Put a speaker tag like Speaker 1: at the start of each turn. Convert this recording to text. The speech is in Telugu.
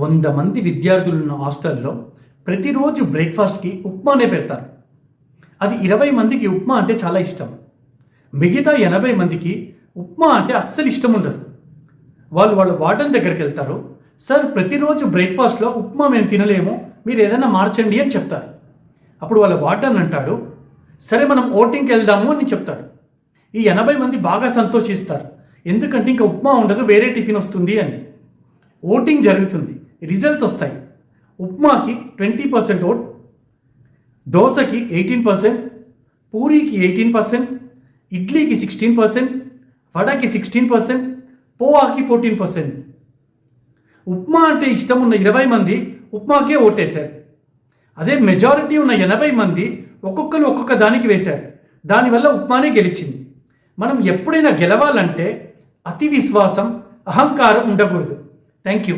Speaker 1: 100 మంది విద్యార్థులున్న హాస్టల్లో ప్రతిరోజు బ్రేక్ఫాస్ట్కి ఉప్మానే పెడతారు. అది 20 మందికి ఉప్మా అంటే చాలా ఇష్టం. మిగతా 80 మందికి ఉప్మా అంటే అస్సలు ఇష్టం ఉండదు. వాళ్ళ వార్డెన్ దగ్గరికి వెళ్తారు. సార్, ప్రతిరోజు బ్రేక్ఫాస్ట్లో ఉప్మా మేము తినలేము, మీరు ఏదైనా మార్చండి అని చెప్తారు. అప్పుడు వాళ్ళ వార్డెన్ అంటాడు, సరే మనం ఓటింగ్కి వెళ్దాము అని చెప్తాడు. ఈ 80 మంది బాగా సంతోషిస్తారు. ఎందుకంటే ఇంకా ఉప్మా ఉండదు, వేరే టిఫిన్ వస్తుంది అని. ఓటింగ్ జరుగుతుంది, రిజల్ట్స్ వస్తాయి. ఉప్మాకి 20% ఓట్, దోశకి 18%, పూరీకి 18%, ఇడ్లీకి 16%, వడకి 16%, పోహాకి 14%. ఉప్మా అంటే ఇష్టం ఉన్న 20 మంది ఉప్మాకే ఓటేశారు. అదే మెజారిటీ ఉన్న 80 మంది ఒక్కొక్కరు ఒక్కొక్క దానికి వేశారు. దానివల్ల ఉప్మానే గెలిచింది. మనం ఎప్పుడైనా గెలవాలంటే అతి విశ్వాసం, అహంకారం ఉండకూడదు. Thank you.